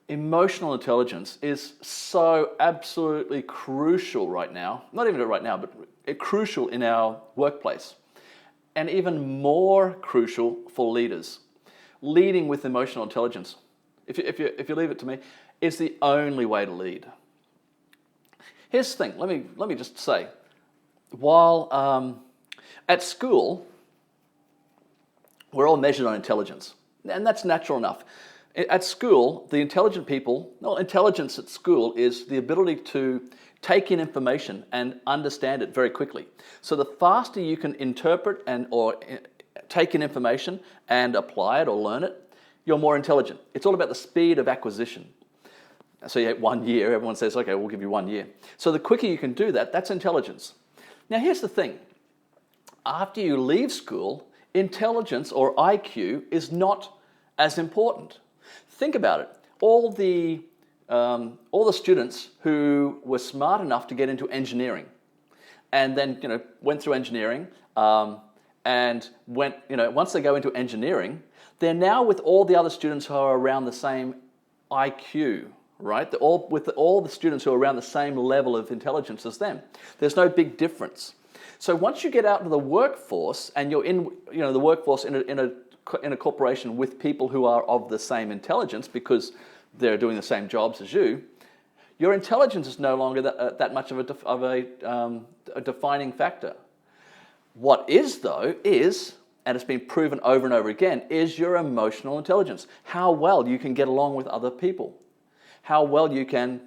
emotional intelligence is so absolutely crucial right now, not even right now, but crucial in our workplace, and even more crucial for leaders. Leading with emotional intelligence, if you leave it to me, is the only way to lead. Here's the thing, let me just say, while at school, we're all measured on intelligence, and that's natural enough. At school, the intelligent people, intelligence at school is the ability to take in information and understand it very quickly. So the faster you can interpret or take in information and apply it or learn it, you're more intelligent. It's all about the speed of acquisition. So you have 1 year, everyone says, okay, we'll give you 1 year. So the quicker you can do that, that's intelligence. Now here's the thing. After you leave school, intelligence or IQ is not as important. Think about it. All the students who were smart enough to get into engineering, and then went through engineering, and once they go into engineering, they're now with all the other students who are around the same IQ, right? They're all with all the students who are around the same level of intelligence as them. There's no big difference. So once you get out into the workforce and you're in the workforce in a corporation with people who are of the same intelligence because they're doing the same jobs as you, your intelligence is no longer that much of a defining factor. What is, though, and it's been proven over and over again, is your emotional intelligence. How well you can get along with other people. How well you can,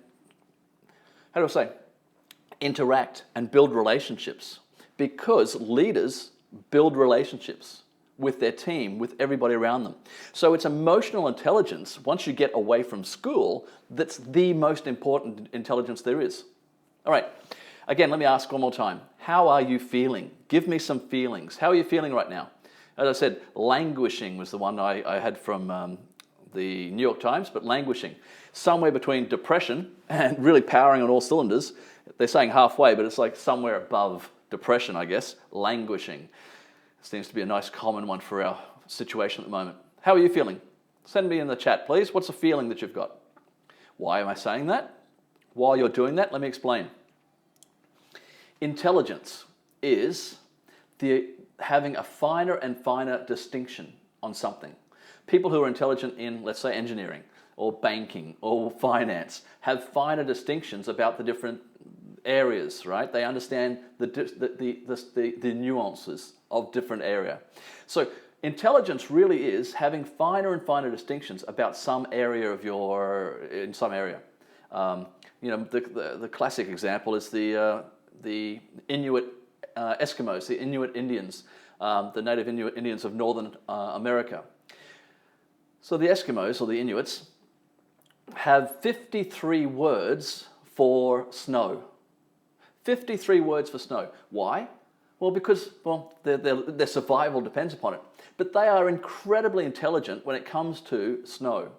interact and build relationships. Because leaders build relationships with their team, with everybody around them. So it's emotional intelligence, once you get away from school, that's the most important intelligence there is. All right, again, let me ask one more time. How are you feeling? Give me some feelings. How are you feeling right now? As I said, languishing was the one I had from the New York Times, but languishing. Somewhere between depression and really powering on all cylinders. They're saying halfway, but it's like somewhere above depression, I guess. Languishing. Seems to be a nice common one for our situation at the moment. How are you feeling? Send me in the chat, please. What's the feeling that you've got? Why am I saying that? While you're doing that, let me explain. Intelligence is having a finer and finer distinction on something. People who are intelligent in, let's say, engineering or banking or finance have finer distinctions about the different areas, right? They understand the nuances of different area. So intelligence really is having finer and finer distinctions about some area in some area. The classic example is the Inuit Eskimos, the Inuit Indians, the native Inuit Indians of Northern America. So the Eskimos, or the Inuits, have 53 words for snow. 53 words for snow. Why? Well, because their survival depends upon it. But they are incredibly intelligent when it comes to snow.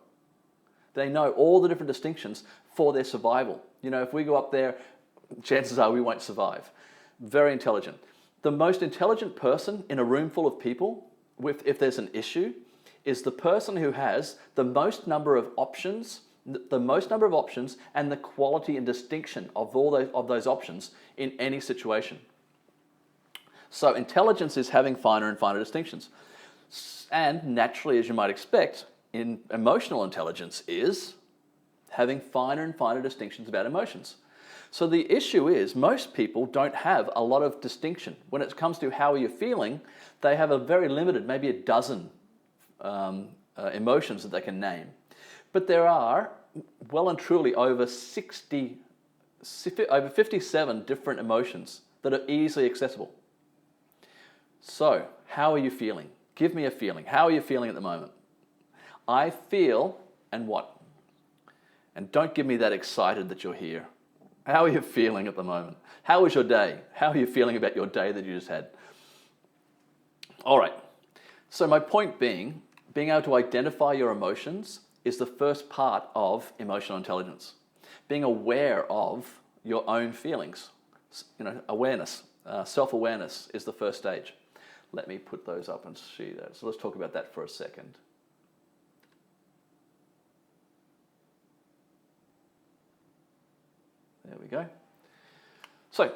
They know all the different distinctions for their survival. If we go up there, chances are we won't survive. Very intelligent. The most intelligent person in a room full of people, if there's an issue, is the person who has the most number of options, and the quality and distinction of all those options in any situation. So intelligence is having finer and finer distinctions. And naturally, as you might expect, emotional intelligence is having finer and finer distinctions about emotions. So the issue is most people don't have a lot of distinction. When it comes to how are you feeling, they have a very limited, maybe a dozen emotions that they can name. But there are well and truly over 57 different emotions that are easily accessible. So, how are you feeling? Give me a feeling. How are you feeling at the moment? I feel, and what? And don't give me that excited that you're here. How are you feeling at the moment? How was your day? How are you feeling about your day that you just had? All right. So my point being able to identify your emotions is the first part of emotional intelligence. Being aware of your own feelings. Awareness, self-awareness is the first stage. Let me put those up and see that. So let's talk about that for a second. There we go. So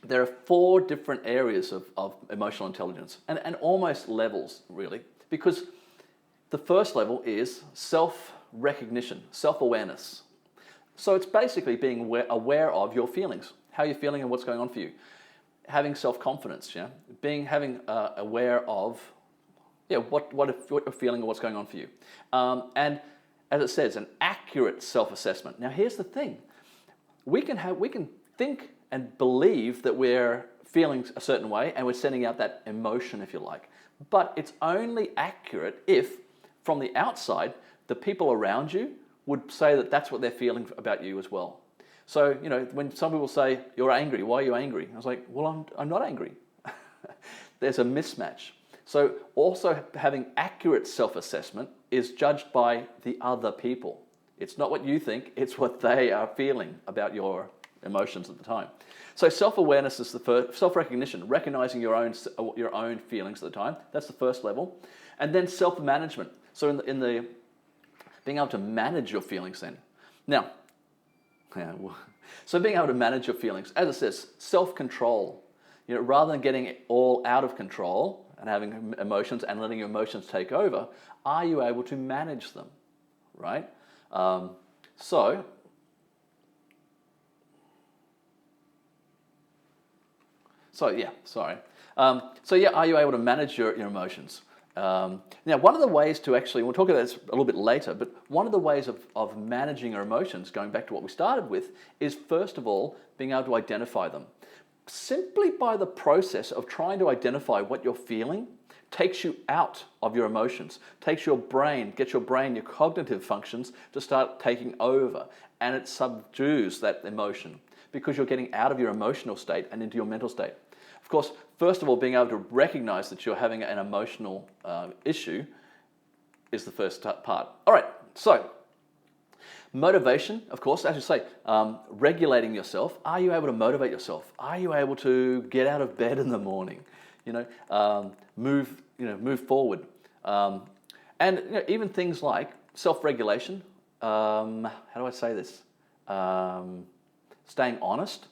there are 4 different areas of emotional intelligence and almost levels, really, because the first level is self-recognition, self-awareness. So it's basically being aware of your feelings, how you're feeling and what's going on for you. Having self-confidence, having aware of what you're feeling and what's going on for you. And as it says, an accurate self-assessment. Now here's the thing. We can think and believe that we're feeling a certain way and we're sending out that emotion, if you like. But it's only accurate if, from the outside, the people around you would say that that's what they're feeling about you as well. So, when some people say, "You're angry, why are you angry?" I was like, well, I'm not angry. There's a mismatch. So also having accurate self-assessment is judged by the other people. It's not what you think, it's what they are feeling about your emotions at the time. So self-awareness is the first, self-recognition, recognizing your own feelings at the time. That's the first level. And then self-management. So in the being able to manage your feelings then. Now, so being able to manage your feelings, as it says, self-control. Rather than getting it all out of control and having emotions and letting your emotions take over, are you able to manage them, right? Are you able to manage your emotions? Now, one of the ways to actually, we'll talk about this a little bit later, but one of the ways of managing our emotions, going back to what we started with, is first of all, being able to identify them. Simply by the process of trying to identify what you're feeling takes you out of your emotions, gets your brain, your cognitive functions to start taking over, and it subdues that emotion because you're getting out of your emotional state and into your mental state. Of course, first of all, being able to recognize that you're having an emotional issue is the first part. All right, so motivation, of course, as you say, regulating yourself. Are you able to motivate yourself? Are you able to get out of bed in the morning? Move forward. And even things like self-regulation. How do I say this? Staying honest,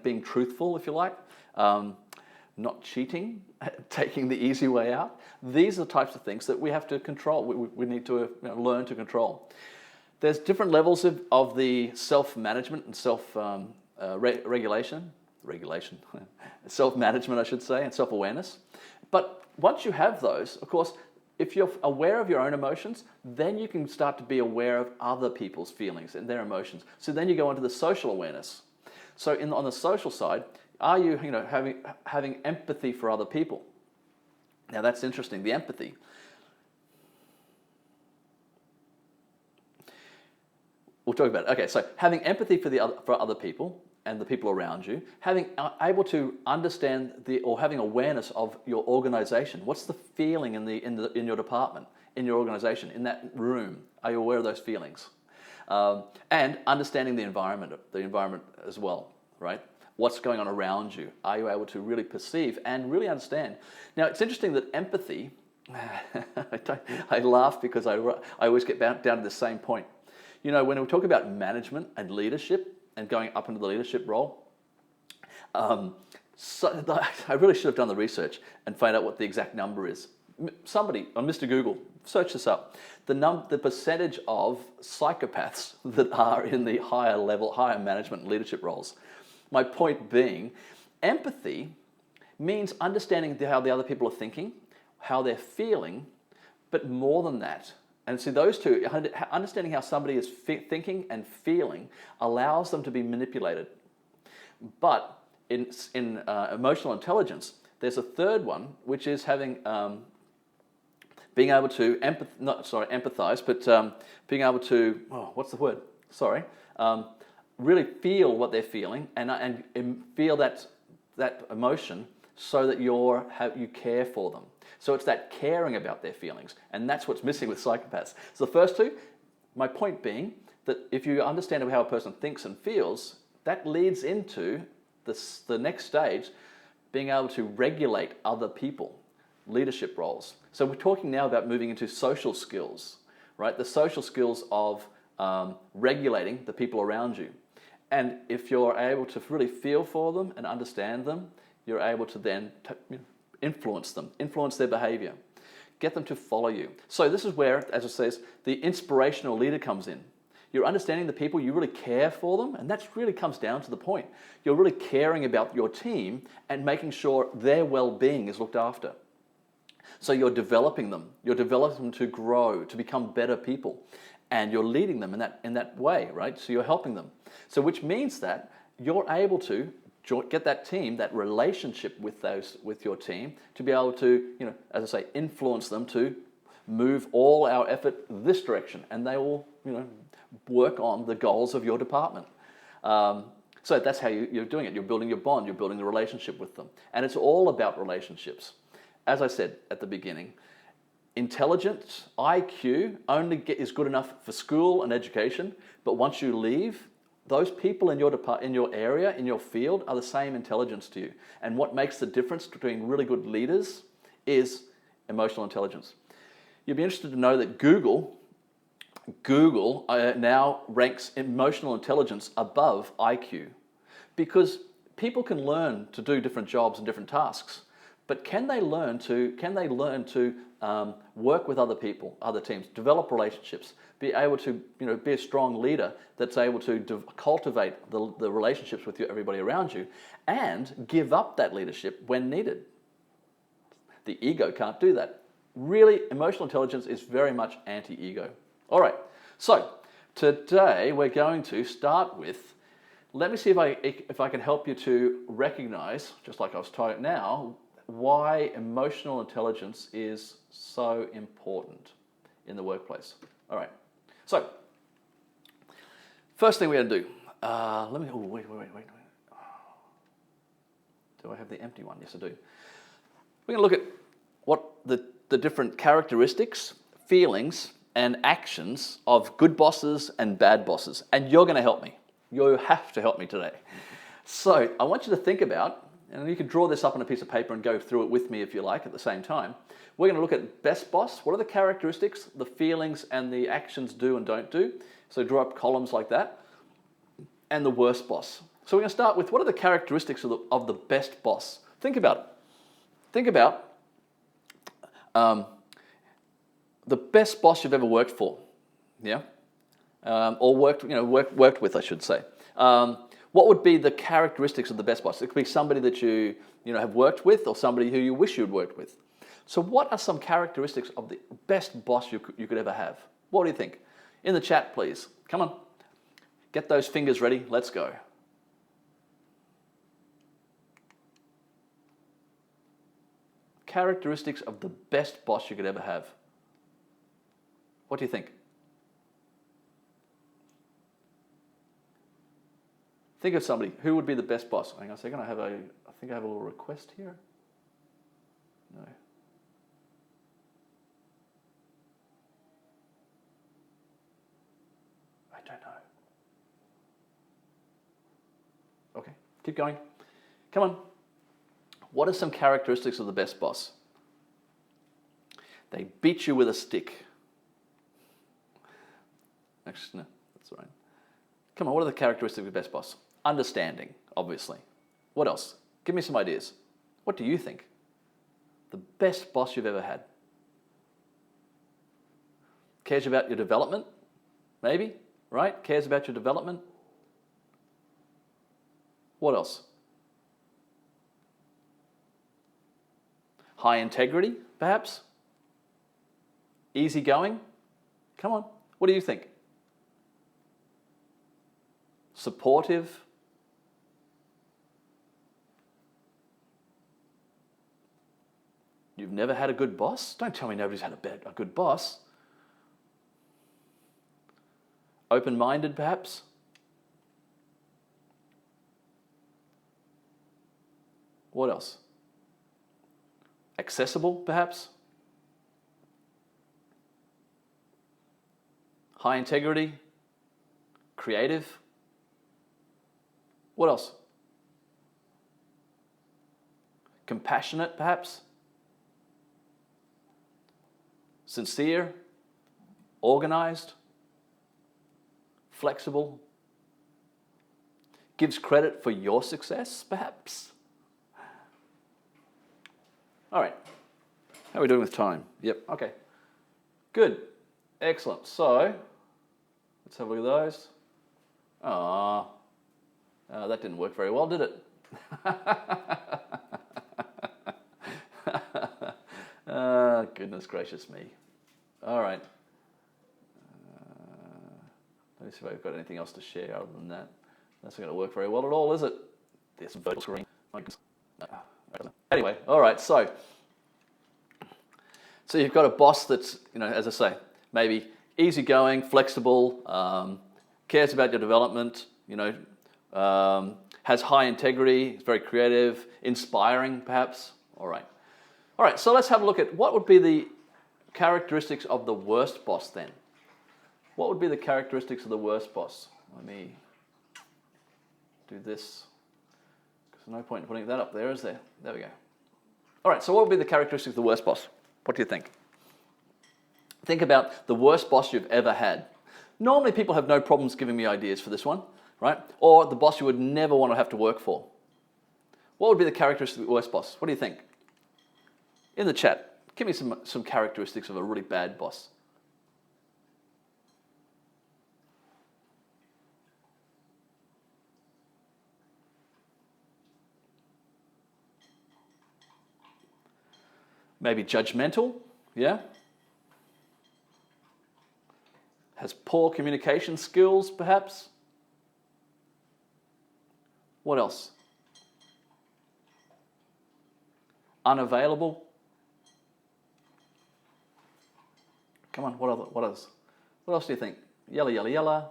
being truthful, if you like. Not cheating, taking the easy way out. These are the types of things that we have to control. We need to learn to control. There's different levels of the self-management and self-regulation, self-management, I should say, and self-awareness. But once you have those, of course, if you're aware of your own emotions, then you can start to be aware of other people's feelings and their emotions. So then you go into the social awareness. So on the social side, are you having empathy for other people? Now that's interesting, the empathy. We'll talk about it. Okay, so having empathy for other people and the people around you, able to understand or having awareness of your organization. What's the feeling in your department, in your organization, in that room? Are you aware of those feelings? And understanding the environment as well, right? What's going on around you? Are you able to really perceive and really understand? Now, it's interesting that empathy, I laugh because I always get down to the same point. When we talk about management and leadership and going up into the leadership role, I really should have done the research and find out what the exact number is. Somebody on Mr. Google, search this up. The percentage of psychopaths that are in the higher management and leadership roles. My point being, empathy means understanding how the other people are thinking, how they're feeling, but more than that. And so those two, understanding how somebody is thinking and feeling allows them to be manipulated. But in emotional intelligence, there's a third one, which is having being able to empathize, but being able to, what's the word? Really feel what they're feeling and feel that emotion so that you care for them. So it's that caring about their feelings, and that's what's missing with psychopaths. So the first two, my point being that if you understand how a person thinks and feels, that leads into the next stage, being able to regulate other people, leadership roles. So we're talking now about moving into social skills, right? The social skills of regulating the people around you. And if you're able to really feel for them and understand them, you're able to then influence them, influence their behavior, get them to follow you. So this is where, as it says, the inspirational leader comes in. You're understanding the people, you really care for them, and that really comes down to the point. You're really caring about your team and making sure their well-being is looked after. So you're developing them to grow, to become better people, and you're leading them in that way, right? So you're helping them. So which means that you're able to get that team, that relationship with your team, to be able to, as I say, influence them to move all our effort this direction, and they will, work on the goals of your department. So that's how you're doing it. You're building your bond, you're building the relationship with them. And it's all about relationships. As I said at the beginning, intelligence, IQ, only is good enough for school and education, but once you leave, those people in your area, in your field, are the same intelligence to you. And what makes the difference between really good leaders is emotional intelligence. You'll be interested to know that Google now ranks emotional intelligence above IQ, because people can learn to do different jobs and different tasks, but can they learn to work with other people, other teams, develop relationships, be able to be a strong leader that's able to cultivate the relationships with everybody around you, and give up that leadership when needed? The ego can't do that. Really, emotional intelligence is very much anti-ego. All right, so today we're going to start with, let me see if I can help you to recognize, just like I was taught now, why emotional intelligence is so important in the workplace. All right, so first thing we're going to do, wait. Do I have the empty one? Yes, I do. We're going to look at what the different characteristics, feelings, and actions of good bosses and bad bosses. And you're going to help me. You have to help me today. So I want you to think about, and you can draw this up on a piece of paper and go through it with me if you like at the same time. We're going to look at best boss. What are the characteristics, the feelings, and the actions do and don't do? So draw up columns like that. And the worst boss. So we're going to start with, what are the characteristics of the best boss? Think about it. Think about the best boss you've ever worked for, yeah, or worked with, I should say. What would be the characteristics of the best boss? It could be somebody that you have worked with, or somebody who you wish you'd worked with. So, what are some characteristics of the best boss you could ever have? What do you think? In the chat, please. Come on, get those fingers ready. Let's go. Characteristics of the best boss you could ever have. What do you think? Think of somebody. Who would be the best boss? Hang on a second. I think I have a little request here. No. I don't know. Okay, keep going. Come on. What are some characteristics of the best boss? They beat you with a stick. Actually, no, that's all right. Come on, what are the characteristics of the best boss? Understanding, obviously. What else? Give me some ideas. What do you think? The best boss you've ever had. Cares about your development, maybe, right? Cares about your development. What else? High integrity, perhaps? Easygoing? Come on, what do you think? Supportive? You've never had a good boss? Don't tell me nobody's had a good boss. Open-minded, perhaps? What else? Accessible, perhaps? High integrity? Creative? What else? Compassionate, perhaps? Sincere? Organized? Flexible? gives credit for your success, perhaps? All right. How are we doing with time? Yep, okay. Good. Excellent. So, let's have a look at those. That didn't work very well, did it? Goodness gracious me. All right. Let me see if I've got anything else to share other than that. That's not going to work very well at all, is it? This virtual screen. Anyway, all right. So you've got a boss that's, as I say, maybe easygoing, flexible, cares about your development, has high integrity, is very creative, inspiring, perhaps. All right. So let's have a look at what would be the characteristics of the worst boss then. What would be the characteristics of the worst boss? Let me do this. There's no point in putting that up there, is there? There we go. All right, so what would be the characteristics of the worst boss? What do you think? Think about the worst boss you've ever had. Normally people have no problems giving me ideas for this one, right? Or the boss you would never want to have to work for. What would be the characteristics of the worst boss? What do you think? In the chat, give me some characteristics of a really bad boss. Maybe judgmental, yeah? Has poor communication skills, perhaps? What else? Unavailable? Come on, what else? What else do you think? Yella, yella, yella.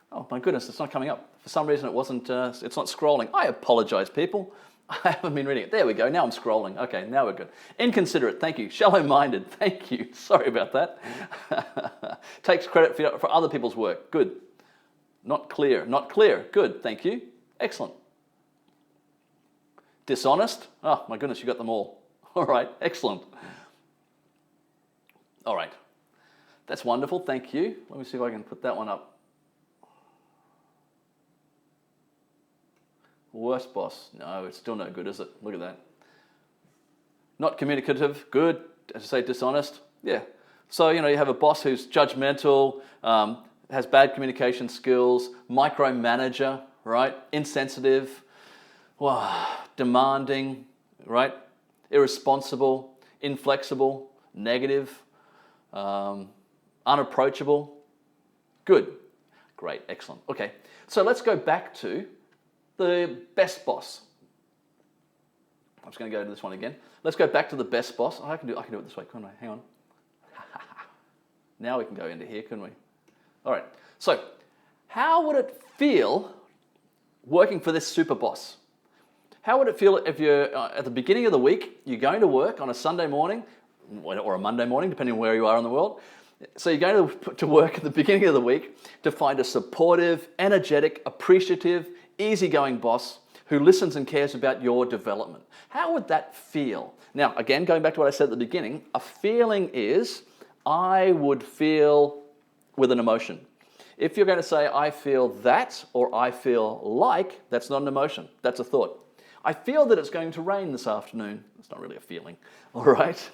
Oh my goodness, it's not coming up. For some reason it wasn't, it's not scrolling. I apologize, people. I haven't been reading it. There we go, now I'm scrolling. Okay, now we're good. Inconsiderate, thank you. Shallow-minded, thank you. Sorry about that. Takes credit for other people's work, good. Not clear, good, thank you. Excellent. Dishonest, oh my goodness, you got them all. All right, excellent. All right. That's wonderful, thank you. Let me see if I can put that one up. Worst boss, no, it's still no good, is it? Look at that. Not communicative, good. As I say, dishonest, yeah. So, you have a boss who's judgmental, has bad communication skills, micromanager, right? Insensitive, demanding, right? Irresponsible, inflexible, negative, unapproachable. Good. Great, excellent. Okay, so let's go back to the best boss. I'm just going to go to this one again. Let's go back to the best boss. I can do it this way, couldn't I? Hang on. Now we can go into here, couldn't we? All right. So, how would it feel working for this super boss? How would it feel if you're at the beginning of the week, you're going to work on a Sunday morning or a Monday morning, depending on where you are in the world. So you're going to work at the beginning of the week to find a supportive, energetic, appreciative, easygoing boss who listens and cares about your development. How would that feel? Now, again, going back to what I said at the beginning, a feeling is I would feel with an emotion. If you're going to say I feel that or I feel like, that's not an emotion, that's a thought. I feel that it's going to rain this afternoon. It's not really a feeling, all right?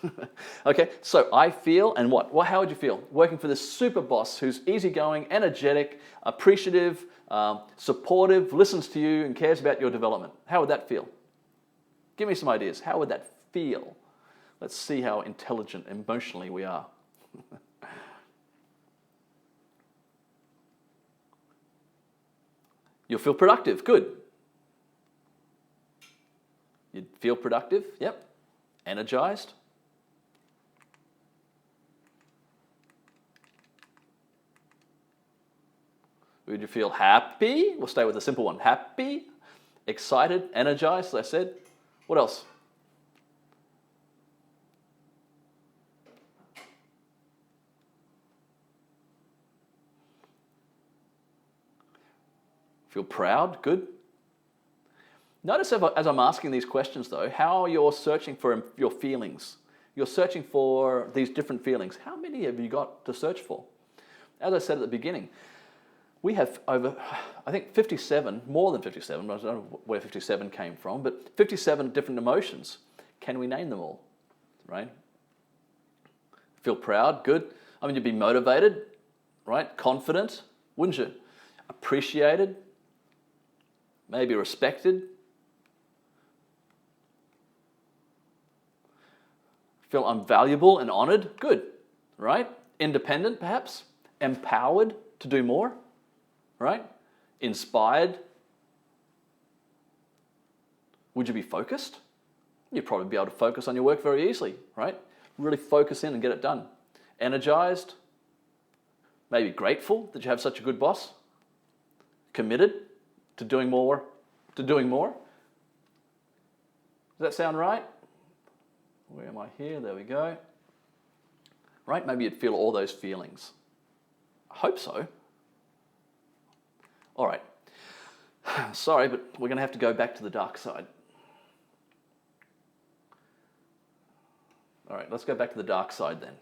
Okay, so I feel, and what? Well, how would you feel? Working for this super boss who's easygoing, energetic, appreciative, supportive, listens to you and cares about your development. How would that feel? Give me some ideas. How would that feel? Let's see how intelligent emotionally we are. You'll feel productive, good. You'd feel productive, yep. Energized. Would you feel happy? We'll stay with the simple one. Happy, excited, energized, as I said. What else? Feel proud? Good. Notice as I'm asking these questions though, how you're searching for your feelings. You're searching for these different feelings. How many have you got to search for? As I said at the beginning, we have over, I think 57, more than 57, I don't know where 57 came from, but 57 different emotions. Can we name them all, right? Feel proud, good. I mean, you'd be motivated, right? Confident, wouldn't you? Appreciated, maybe respected. Feel I'm valuable and honored, good, right? Independent, perhaps. Empowered to do more, right? Inspired. Would you be focused? You'd probably be able to focus on your work very easily, right? Really focus in and get it done. Energized. Maybe grateful that you have such a good boss. Committed to doing more. Does that sound right? Where am I here? There we go. Right? Maybe you'd feel all those feelings. I hope so. All right. Sorry, but we're going to have to go back to the dark side. All right, let's go back to the dark side then.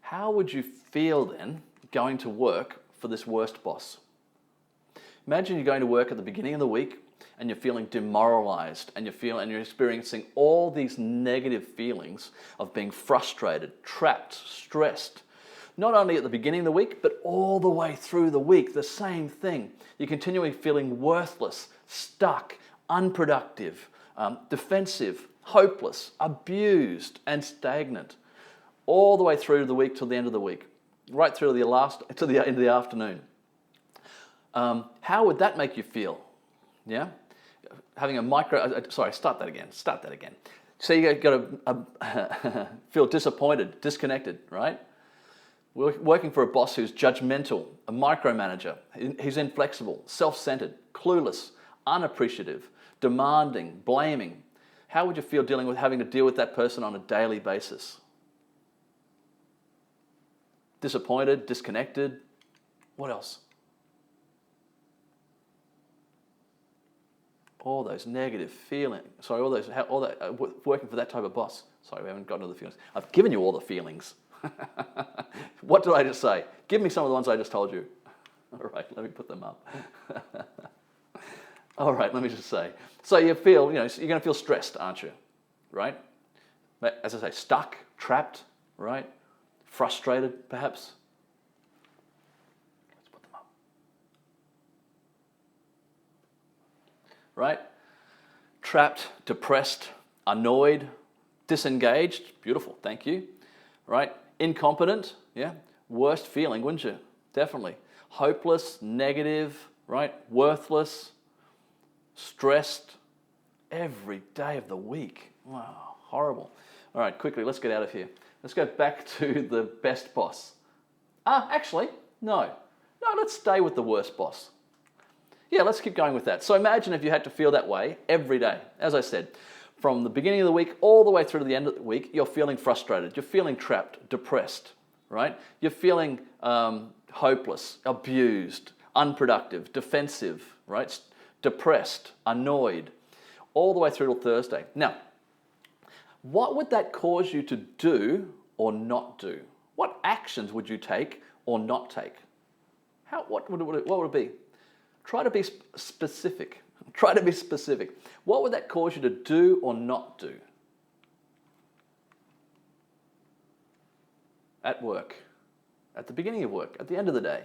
How would you feel then going to work for this worst boss? Imagine you're going to work at the beginning of the week and you're feeling demoralized and you're experiencing all these negative feelings of being frustrated, trapped, stressed. Not only at the beginning of the week, but all the way through the week, the same thing. You're continually feeling worthless, stuck, unproductive, defensive, hopeless, abused, and stagnant. All the way through the week till the end of the week, right through to the end of the afternoon. How would that make you feel? Yeah, having start that again. So you got to feel disappointed, disconnected, right? Working for a boss who's judgmental, a micromanager, who's inflexible, self-centered, clueless, unappreciative, demanding, blaming. How would you feel having to deal with that person on a daily basis? Disappointed, disconnected. What else? All those negative feelings. Sorry, working for that type of boss. Sorry, we haven't gotten to the feelings. I've given you all the feelings. What did I just say? Give me some of the ones I just told you. All right, let me put them up. All right, let me just say. So you're going to feel stressed, aren't you? Right? As I say, stuck, trapped, right? Frustrated, perhaps. Let's put them up. Right? Trapped, depressed, annoyed, disengaged. Beautiful, thank you. Right? Incompetent, yeah? Worst feeling, wouldn't you? Definitely. Hopeless, negative, right? Worthless, stressed, every day of the week. Wow, horrible. All right, quickly, let's get out of here. Let's go back to the best boss. Actually, no, let's stay with the worst boss. Yeah, let's keep going with that. So imagine if you had to feel that way every day. As I said, from the beginning of the week all the way through to the end of the week, you're feeling frustrated, you're feeling trapped, depressed, right? You're feeling hopeless, abused, unproductive, defensive, right? Depressed, annoyed, all the way through till Thursday. Now, what would that cause you to do or not do? What actions would you take or not take? What would it be? Try to be specific. Try to be specific. What would that cause you to do or not do? At work, at the beginning of work, at the end of the day,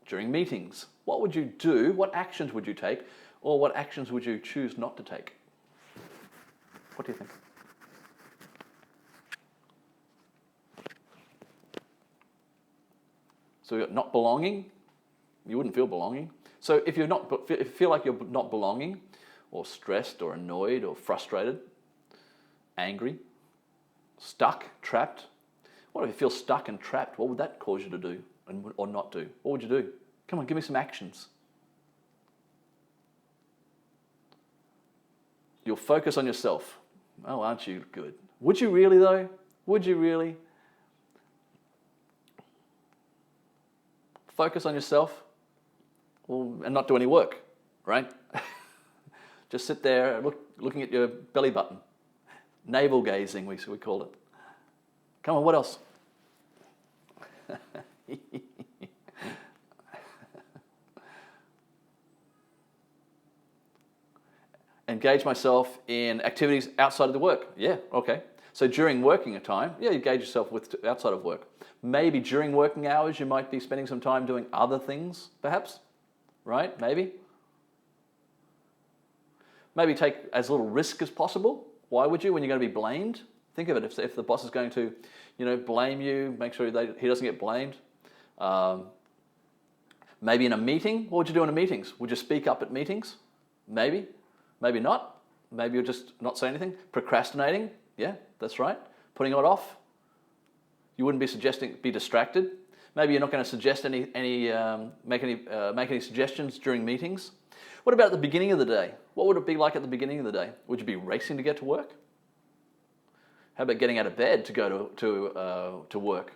during meetings. What would you do? What actions would you take? Or what actions would you choose not to take? What do you think? So you've got not belonging. You wouldn't feel belonging. So if you feel like you're not belonging, or stressed, or annoyed, or frustrated, angry, stuck, trapped. What if you feel stuck and trapped? What would that cause you to do or not do? What would you do? Come on, give me some actions. You'll focus on yourself. Oh, aren't you good? Would you really though? Would you really? Focus on yourself. and not do any work, right? Just sit there looking at your belly button. Navel gazing, we call it. Come on, what else? Engage myself in activities outside of the work. Yeah, okay. So during working time, yeah, you engage yourself with outside of work. Maybe during working hours, you might be spending some time doing other things, perhaps, right? Maybe take as little risk as possible. Why would you when you're going to be blamed? Think of it, if the boss is going to, blame you, make sure he doesn't get blamed. Maybe in a meeting, what would you do in a meetings? Would you speak up at meetings? Maybe not. Maybe you'll just not say anything. Procrastinating, yeah, that's right. Putting it off. You wouldn't be distracted. Maybe you're not going to suggest make any suggestions during meetings. What about at the beginning of the day? What would it be like at the beginning of the day? Would you be racing to get to work? How about getting out of bed to go to work?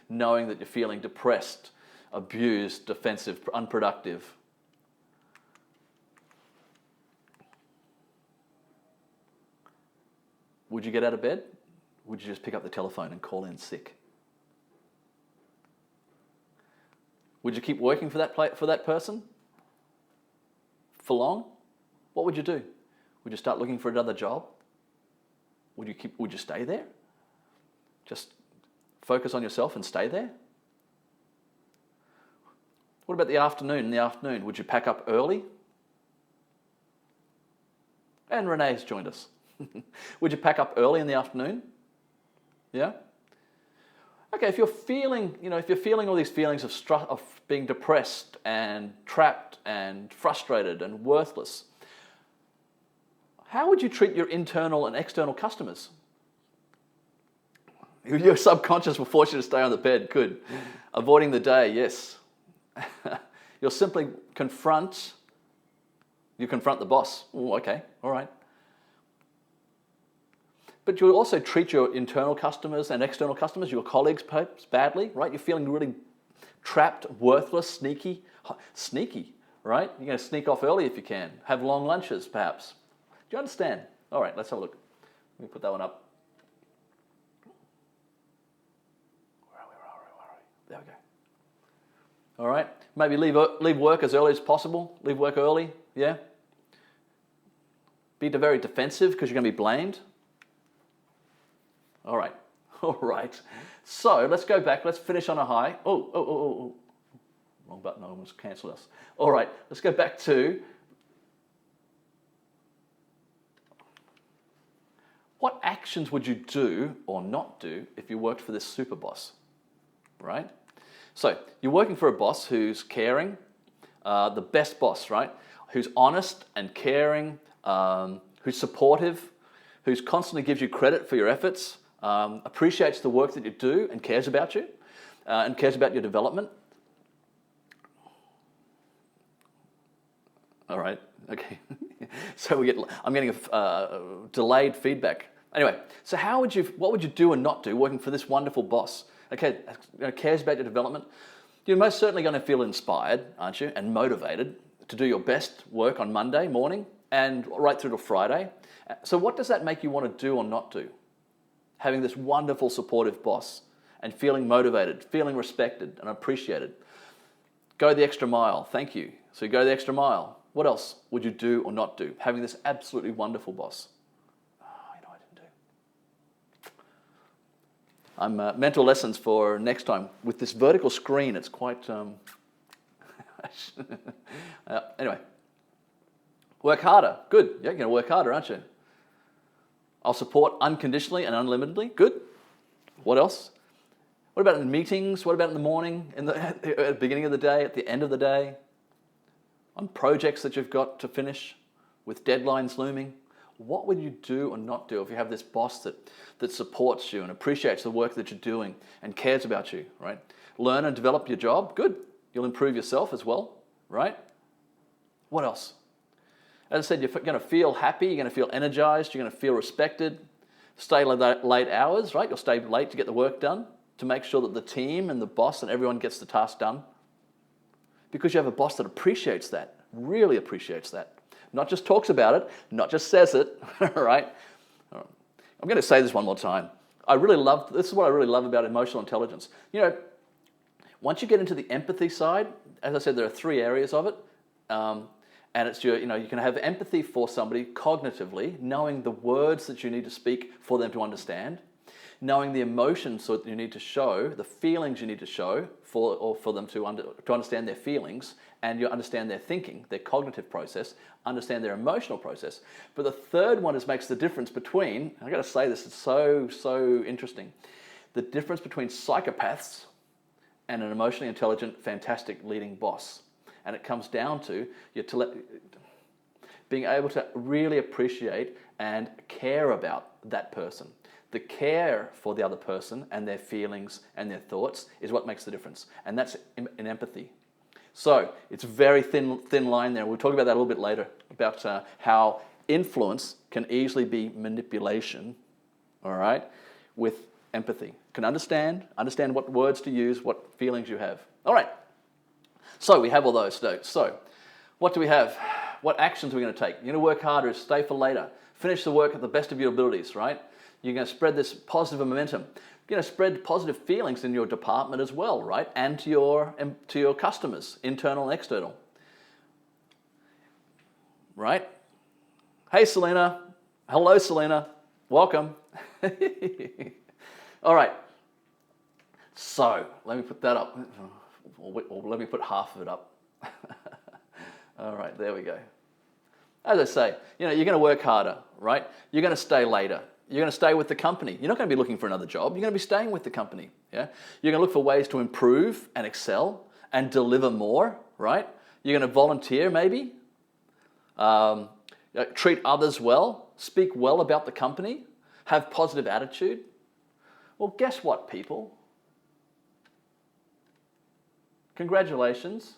Knowing that you're feeling depressed, abused, defensive, unproductive. Would you get out of bed? Would you just pick up the telephone and call in sick? Would you keep working for that person? For long? What would you do? Would you start looking for another job? Would you stay there? Just focus on yourself and stay there? What about the afternoon? In the afternoon, would you pack up early? And Renee's joined us. Would you pack up early in the afternoon? Yeah? Okay, if you're feeling all these feelings of being depressed and trapped and frustrated and worthless, how would you treat your internal and external customers? Your subconscious will force you to stay on the bed. Good. Avoiding the day, yes. You'll simply confront the boss. Ooh, okay, all right. But you'll also treat your internal customers and external customers, your colleagues perhaps, badly, right? You're feeling really trapped, worthless, sneaky, right? You're going to sneak off early if you can. Have long lunches, perhaps. Do you understand? All right, let's have a look. Let me put that one up. Where are we? There we go. All right. Maybe leave work as early as possible. Leave work early, yeah? Be very defensive because you're going to be blamed. All right. So let's go back. Let's finish on a high. Oh. Wrong button, I almost cancelled us. All right, let's go back to what actions would you do or not do if you worked for this super boss, right? So you're working for a boss who's caring, the best boss, right? Who's honest and caring, who's supportive, who's constantly gives you credit for your efforts, appreciates the work that you do and cares about you, and cares about your development. All right, okay. So I'm getting a delayed feedback. Anyway, so what would you do and not do working for this wonderful boss? Okay, cares about your development. You're most certainly going to feel inspired, aren't you, and motivated to do your best work on Monday morning and right through to Friday. So what does that make you want to do or not do? Having this wonderful, supportive boss and feeling motivated, feeling respected and appreciated. Go the extra mile. Thank you. So you go the extra mile. What else would you do or not do? Having this absolutely wonderful boss. I didn't do. Mental lessons for next time. With this vertical screen, it's quite... Anyway. Work harder. Good. Yeah, you're going to work harder, aren't you? I'll support unconditionally and unlimitedly. Good. What else? What about in meetings? What about in the morning, at the beginning of the day, at the end of the day? On projects that you've got to finish with deadlines looming? What would you do or not do if you have this boss that supports you and appreciates the work that you're doing and cares about you, right? Learn and develop your job. Good. You'll improve yourself as well, right? What else? As I said, you're going to feel happy, you're going to feel energized, you're going to feel respected. Stay late hours, right? You'll stay late to get the work done, to make sure that the team and the boss and everyone gets the task done. Because you have a boss that appreciates that, really appreciates that. Not just talks about it, not just says it, all right? I'm going to say this one more time. This is what I really love about emotional intelligence. You know, once you get into the empathy side, as I said, there are 3 areas of it. And it's you can have empathy for somebody cognitively, knowing the words that you need to speak for them to understand, knowing the emotions that you need to show, the feelings you need to show for them to understand their feelings, and you understand their thinking, their cognitive process, understand their emotional process. But the third one makes the difference between, I've got to say this, it's so interesting, the difference between psychopaths and an emotionally intelligent, fantastic leading boss. And it comes down to being able to really appreciate and care about that person. The care for the other person and their feelings and their thoughts is what makes the difference. And that's in empathy. So it's a very thin line there. We'll talk about that a little bit later, about how influence can easily be manipulation, all right, with empathy. Can understand what words to use, what feelings you have. All right. So we have all those notes. So what do we have? What actions are we going to take? You're going to work harder, stay for later. Finish the work at the best of your abilities, right? You're going to spread this positive momentum. You're going to spread positive feelings in your department as well, right? And to your customers, internal and external. Right? Hey, Selena. Hello, Selena. Welcome. All right. So let me put that up. Or let me put half of it up. All right, there we go. As I say, you're going to work harder, right? You're going to stay later. You're going to stay with the company. You're not going to be looking for another job. You're going to be staying with the company. Yeah. You're going to look for ways to improve and excel and deliver more, right? You're going to volunteer, maybe. Treat others well. Speak well about the company. Have positive attitude. Well, guess what, people? Congratulations.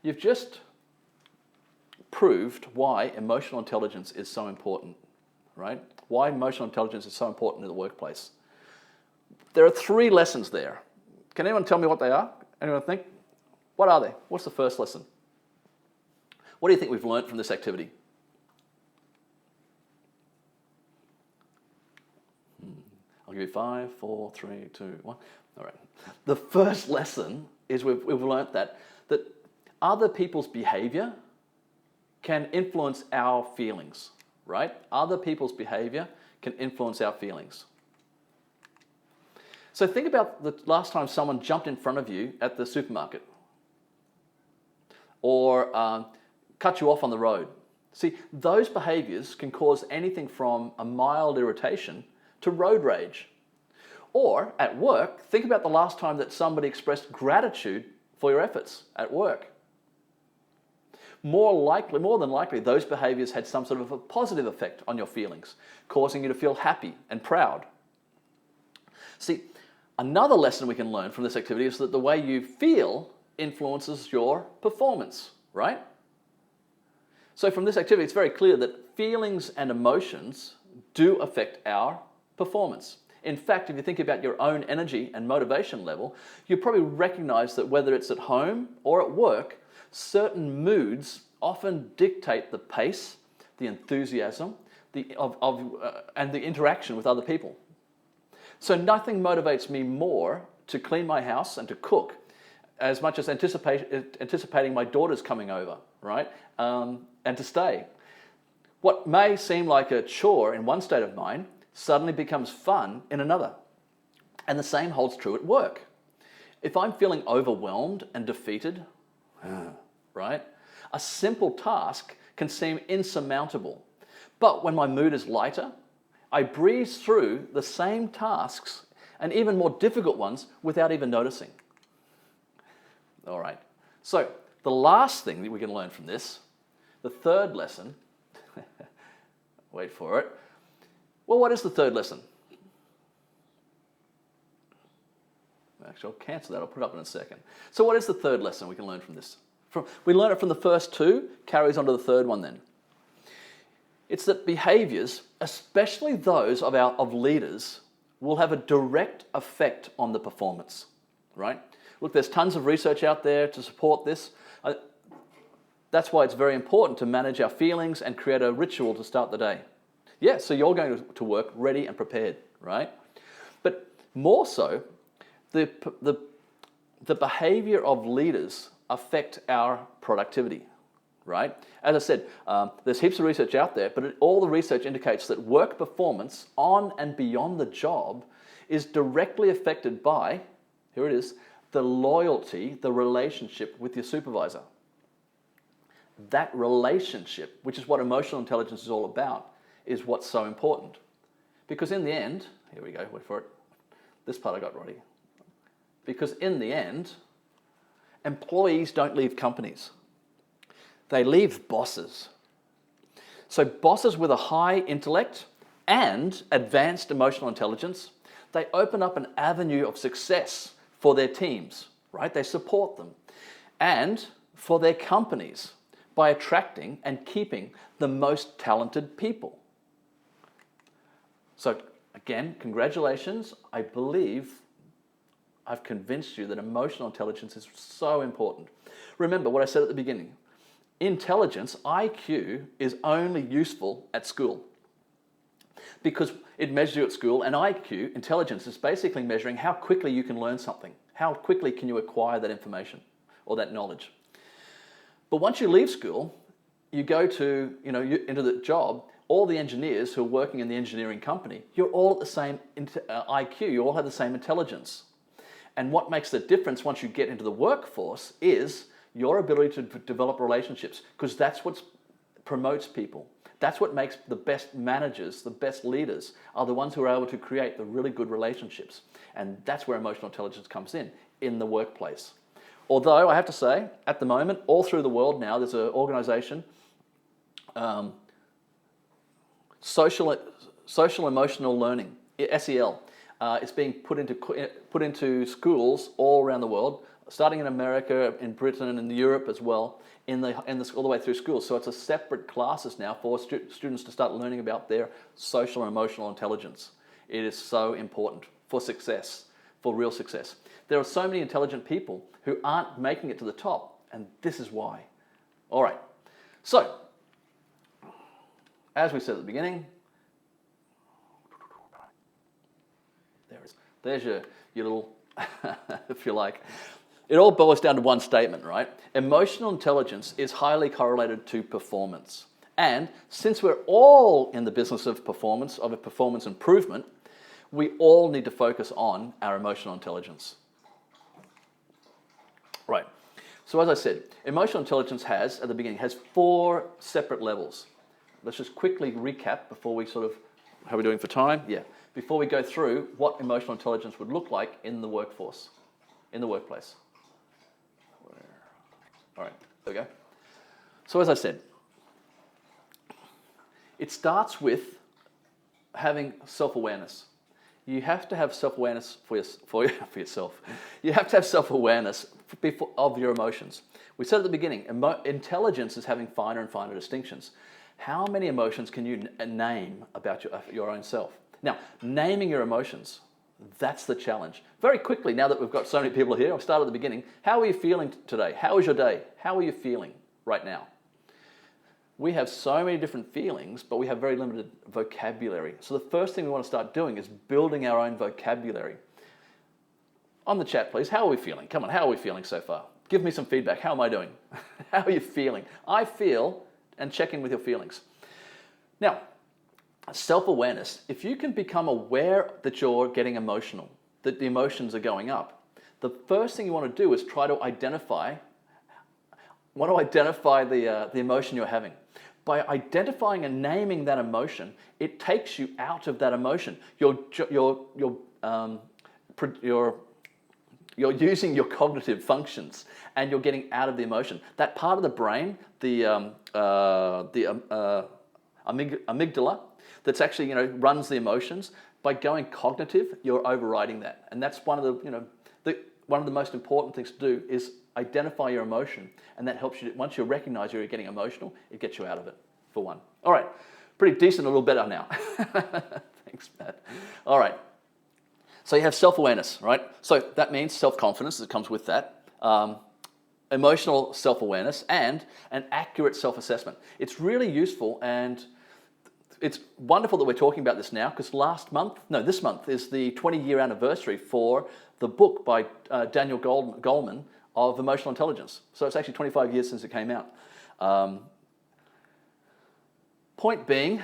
You've just proved why emotional intelligence is so important, right? Why emotional intelligence is so important in the workplace. There are 3 lessons there. Can anyone tell me what they are? Anyone think? What are they? What's the first lesson? What do you think we've learned from this activity? I'll give you 5, 4, 3, 2, 1. All right. The first lesson is we've learned that other people's behavior can influence our feelings, right? Other people's behavior can influence our feelings. So think about the last time someone jumped in front of you at the supermarket or cut you off on the road. See, those behaviors can cause anything from a mild irritation to road rage. Or at work, think about the last time that somebody expressed gratitude for your efforts at work. More than likely, those behaviors had some sort of a positive effect on your feelings, causing you to feel happy and proud. See, another lesson we can learn from this activity is that the way you feel influences your performance, right? So from this activity, it's very clear that feelings and emotions do affect our performance. In fact, if you think about your own energy and motivation level, you probably recognize that whether it's at home or at work, certain moods often dictate the pace, the enthusiasm, and the interaction with other people. So nothing motivates me more to clean my house and to cook as much as anticipating my daughter's coming over, right? And to stay. What may seem like a chore in one state of mind suddenly becomes fun in another. And the same holds true at work. If I'm feeling overwhelmed and defeated, right, a simple task can seem insurmountable. But when my mood is lighter, I breeze through the same tasks and even more difficult ones without even noticing. All right. So the last thing that we can learn from this, the third lesson, wait for it. Well, what is the third lesson? Actually, I'll cancel that. I'll put it up in a second. So what is the third lesson we can learn from this? We learn it from the first 2, carries on to the third one then. It's that behaviors, especially those of leaders, will have a direct effect on the performance, right? Look, there's tons of research out there to support this. That's why it's very important to manage our feelings and create a ritual to start the day. Yeah, so you're going to work ready and prepared, right? But more so, the behavior of leaders affect our productivity, right? As I said, there's heaps of research out there, but all the research indicates that work performance on and beyond the job is directly affected by, here it is, the loyalty, the relationship with your supervisor. That relationship, which is what emotional intelligence is all about, is what's so important. Because in the end, here we go, wait for it. This part I got ready. Because in the end, employees don't leave companies. They leave bosses. So bosses with a high intellect and advanced emotional intelligence, they open up an avenue of success for their teams, right? They support them. And for their companies by attracting and keeping the most talented people. So again, congratulations. I believe I've convinced you that emotional intelligence is so important. Remember what I said at the beginning. Intelligence, IQ, is only useful at school because it measures you at school, and IQ, intelligence, is basically measuring how quickly you can learn something. How quickly can you acquire that information or that knowledge? But once you leave school, you go to, into the job, all the engineers who are working in the engineering company, you're all at the same IQ, you all have the same intelligence. And what makes the difference once you get into the workforce is your ability to develop relationships, because that's what promotes people. That's what makes the best managers, the best leaders, are the ones who are able to create the really good relationships. And that's where emotional intelligence comes in the workplace. Although, I have to say, at the moment, all through the world now, there's an organization, Social Emotional Learning, SEL. It's being put into schools all around the world, starting in America, in Britain, and in Europe as well, all the way through schools. So it's a separate classes now for students to start learning about their social and emotional intelligence. It is so important for success, for real success. There are so many intelligent people who aren't making it to the top, and this is why. All right, so as we said at the beginning, there's your little, if you like. It all boils down to one statement, right? Emotional intelligence is highly correlated to performance. And since we're all in the business of performance improvement, we all need to focus on our emotional intelligence. Right. So as I said, emotional intelligence has 4 separate levels. Let's just quickly recap before we how are we doing for time? Yeah. Before we go through what emotional intelligence would look like in the workforce, in the workplace. All right, there we go. So as I said, it starts with having self-awareness. You have to have self-awareness for yourself. You have to have self-awareness of your emotions. We said at the beginning, intelligence is having finer and finer distinctions. How many emotions can you name about your own self? Now, naming your emotions, that's the challenge. Very quickly, now that we've got so many people here, I'll start at the beginning. How are you feeling today? How was your day? How are you feeling right now? We have so many different feelings, but we have very limited vocabulary. So the first thing we want to start doing is building our own vocabulary. On the chat, please, how are we feeling? Come on, how are we feeling so far? Give me some feedback. How am I doing? How are you feeling? I feel, and check in with your feelings. Now, self-awareness, if you can become aware that you're getting emotional, that the emotions are going up, the first thing you want to do is try to identify the emotion you're having. By identifying and naming that emotion, it takes you out of that emotion. You're using your cognitive functions, and you're getting out of the emotion. That part of the brain, the amygdala, that's actually runs the emotions. By going cognitive, you're overriding that, and that's one of the most important things to do is identify your emotion, and that helps you. Once you recognize you're getting emotional, it gets you out of it, for one. All right, pretty decent, a little better now. Thanks, Matt. All right, So you have self-awareness, right? So that means self-confidence that comes with that. Emotional self-awareness and an accurate self-assessment. It's really useful, and it's wonderful that we're talking about this now, because this month is the 20-year anniversary for the book by Daniel Goldman of emotional intelligence. So it's actually 25 years since it came out. Point being,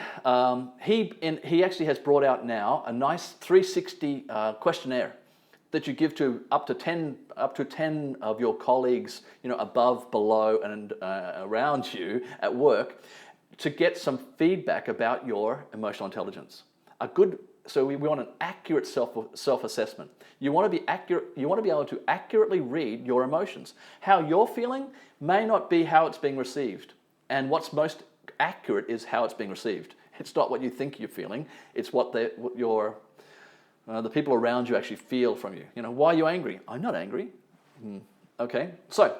he actually has brought out now a nice 360 questionnaire that you give to up to 10 of your colleagues, above, below, and around you at work, to get some feedback about your emotional intelligence. So we want an accurate self-assessment. You want to be accurate. You want to be able to accurately read your emotions. How you're feeling may not be how it's being received, and what's most accurate is how it's being received. It's not what you think you're feeling. It's what the people around you actually feel from you. Why are you angry? I'm not angry. Okay, so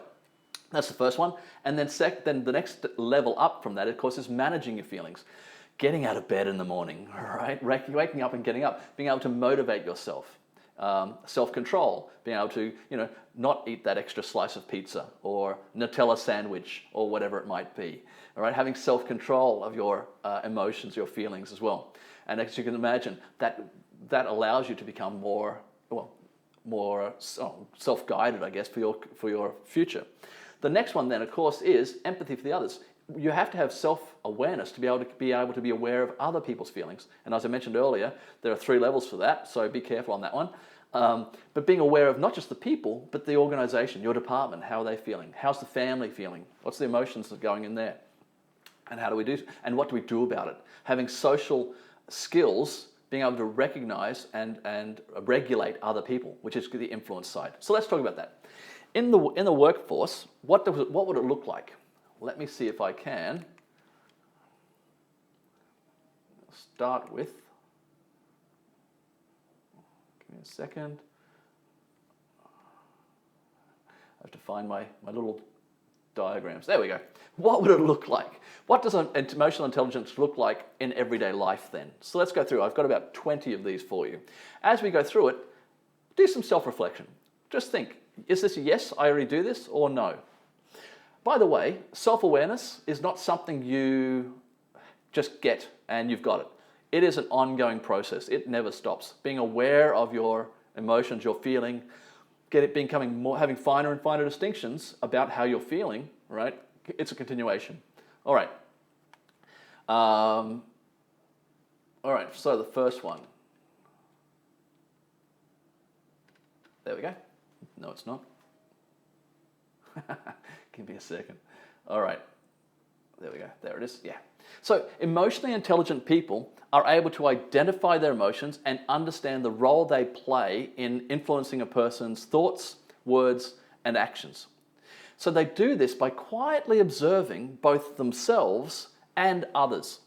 that's the first one. And then the next level up from that, of course, is managing your feelings. Getting out of bed in the morning, right? Waking up and getting up, being able to motivate yourself. Self-control, being able to, not eat that extra slice of pizza or Nutella sandwich or whatever it might be. All right, having self-control of your emotions, your feelings as well. And as you can imagine, that allows you to become more self-guided, I guess, for your future. The next one then, of course, is empathy for the others. You have to have self-awareness to be able to be aware of other people's feelings. And as I mentioned earlier, there are 3 levels for that, so be careful on that one. But being aware of not just the people, but the organization, your department, how are they feeling? How's the family feeling? What's the emotions that are going in there? And what do we do about it? Having social skills, being able to recognize and regulate other people, which is the influence side. So let's talk about that. In the workforce, what would it look like? Let me see if I can start with. Give me a second. I have to find my little diagrams. There we go. What would it look like? What does emotional intelligence look like in everyday life then? So let's go through. I've got about 20 of these for you. As we go through it, do some self-reflection. Just think, is this a yes, I already do this, or no? By the way, self-awareness is not something you just get and you've got it. It is an ongoing process. It never stops. Being aware of your emotions, your feeling, having finer and finer distinctions about how you're feeling, right? It's a continuation. All right. All right, so the first one. There we go. No, it's not. Give me a second. All right. There we go. There it is. Yeah. So emotionally intelligent people are able to identify their emotions and understand the role they play in influencing a person's thoughts, words, and actions. So they do this by quietly observing both themselves and others,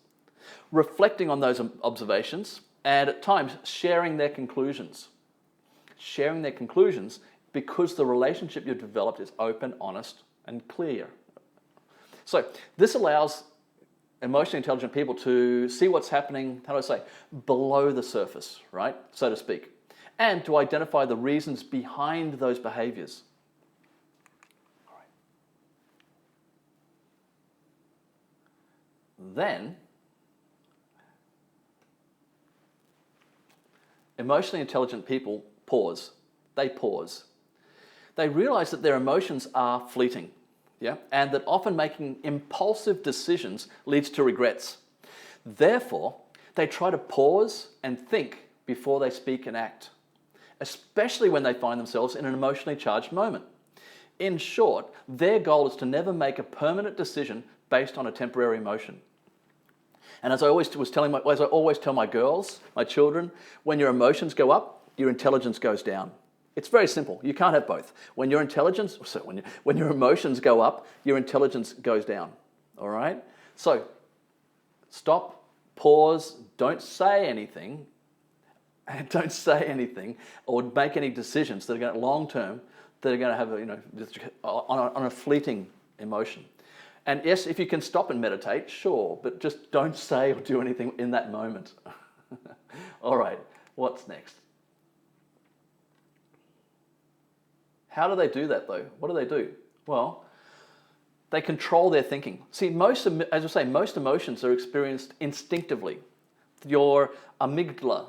reflecting on those observations, and at times sharing their conclusions. Sharing their conclusions because the relationship you've developed is open, honest, and clear. So this allows emotionally intelligent people to see what's happening, below the surface, right, so to speak, and to identify the reasons behind those behaviors. All right. Then, emotionally intelligent people pause. They pause. They realize that their emotions are fleeting, and that often making impulsive decisions leads to regrets. Therefore, they try to pause and think before they speak and act, especially when they find themselves in an emotionally charged moment. In short, their goal is to never make a permanent decision based on a temporary emotion. And as I always tell my girls, my children, when your emotions go up, your intelligence goes down. It's very simple. You can't have both. When your emotions go up, your intelligence goes down. All right? So stop, pause, don't say anything, or make any decisions that are going to long term that are going to have on a fleeting emotion. And yes, if you can stop and meditate, sure, but just don't say or do anything in that moment. All right, what's next? How do they do that though? What do they do? Well, they control their thinking. See, most emotions are experienced instinctively. Your amygdala,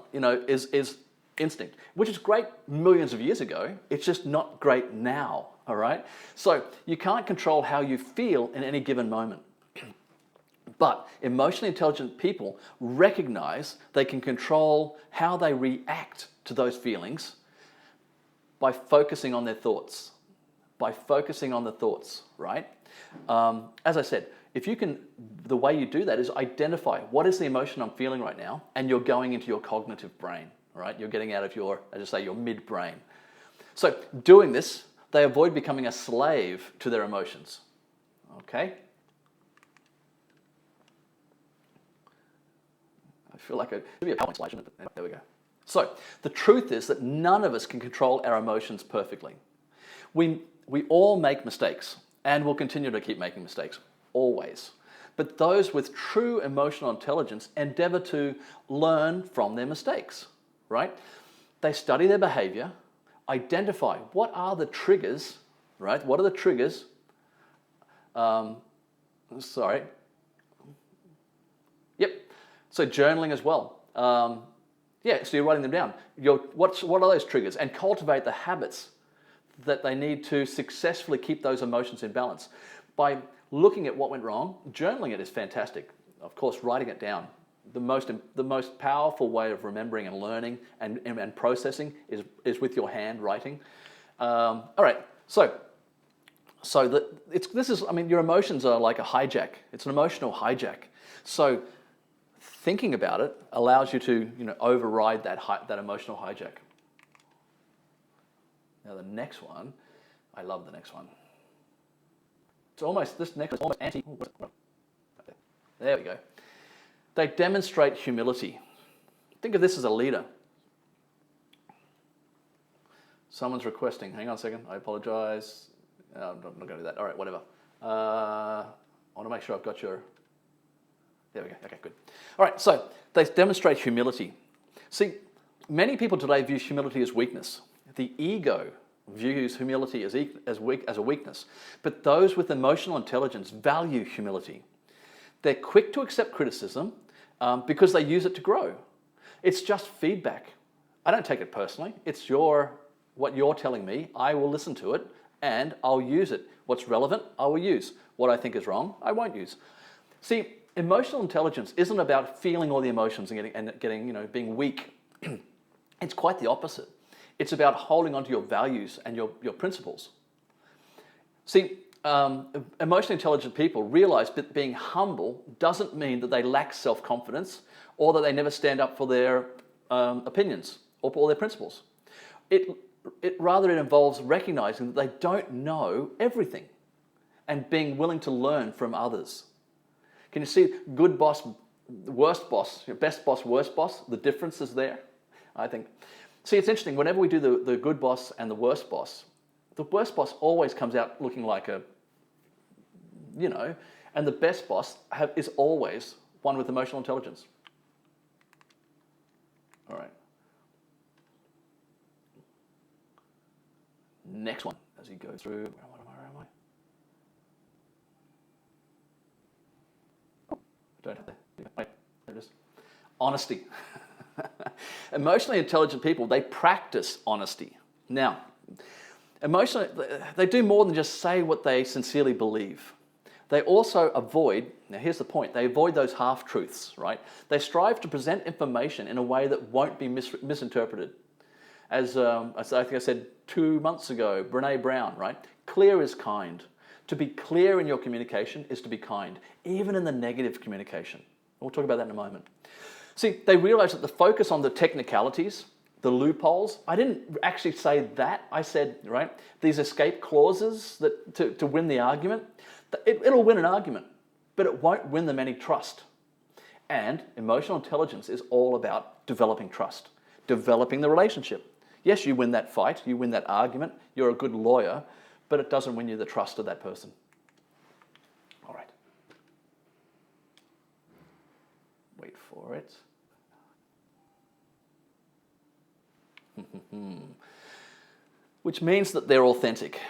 is instinct, which is great millions of years ago. It's just not great now, all right? So you can't control how you feel in any given moment. But emotionally intelligent people recognize they can control how they react to those feelings by focusing on their thoughts. By focusing on the thoughts, right? As I said, the way you do that is identify what is the emotion I'm feeling right now, and you're going into your cognitive brain, right? You're getting out of your midbrain. So doing this, they avoid becoming a slave to their emotions, okay? I feel like it should be a PowerPoint slide, shouldn't it? There we go. So the truth is that none of us can control our emotions perfectly. We all make mistakes, and will continue to keep making mistakes, always. But those with true emotional intelligence endeavor to learn from their mistakes, right? They study their behavior, identify what are the triggers, right? What are the triggers? Yep. So journaling as well. So you're writing them down. What are those triggers? And cultivate the habits that they need to successfully keep those emotions in balance. By looking at what went wrong, journaling it is fantastic. Of course, writing it down. The most powerful way of remembering and learning and processing is with your hand writing. All right, your emotions are like a hijack. It's an emotional hijack. So thinking about it allows you to override that emotional hijack. Now the next one, I love the next one. This next one is almost anti. There we go. They demonstrate humility. Think of this as a leader. Someone's requesting. Hang on a second. I apologize. I'm not going to do that. All right, whatever. I want to make sure I've got your. There we go. Okay, good. All right, so they demonstrate humility. See, many people today view humility as weakness. The ego views humility as a weakness, but those with emotional intelligence value humility. They're quick to accept criticism because they use it to grow. It's just feedback. I don't take it personally. It's what you're telling me. I will listen to it and I'll use it. What's relevant, I will use. What I think is wrong, I won't use. See, emotional intelligence isn't about feeling all the emotions and being weak. It's quite the opposite. It's about holding on to your values and your principles. See, emotionally intelligent people realize that being humble doesn't mean that they lack self-confidence or that they never stand up for their opinions or for their principles. It involves recognizing that they don't know everything and being willing to learn from others. Can you see good boss, worst boss, best boss, worst boss? The difference is there, I think. See, it's interesting. Whenever we do the good boss and the worst boss always comes out looking like and the best boss is always one with emotional intelligence. All right. Next one, as you go through. Where am I? Oh, I don't have that. Wait, there it is. Honesty. Emotionally intelligent people, they practice honesty. Now, they do more than just say what they sincerely believe. They also avoid, now here's the point, they avoid those half-truths, right? They strive to present information in a way that won't be misinterpreted. As I think I said 2 months ago, Brene Brown, right? Clear is kind. To be clear in your communication is to be kind, even in the negative communication. We'll talk about that in a moment. See, they realize that the focus on the technicalities, the loopholes, I didn't actually say that. I said, right, these escape clauses that to win the argument, it'll win an argument, but it won't win them any trust. And emotional intelligence is all about developing trust, developing the relationship. Yes, you win that fight, you win that argument, you're a good lawyer, but it doesn't win you the trust of that person. All right. Wait for it. which means that they're authentic,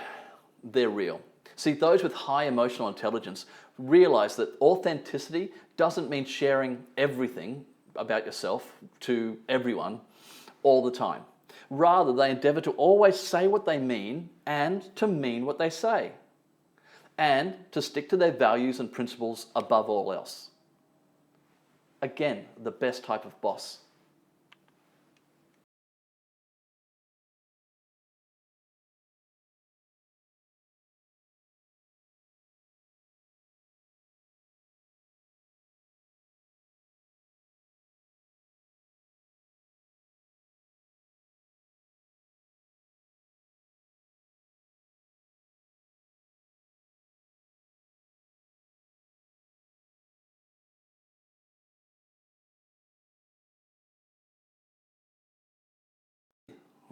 they're real. See, those with high emotional intelligence realize that authenticity doesn't mean sharing everything about yourself to everyone all the time. Rather, they endeavor to always say what they mean and to mean what they say, and to stick to their values and principles above all else. Again, the best type of boss.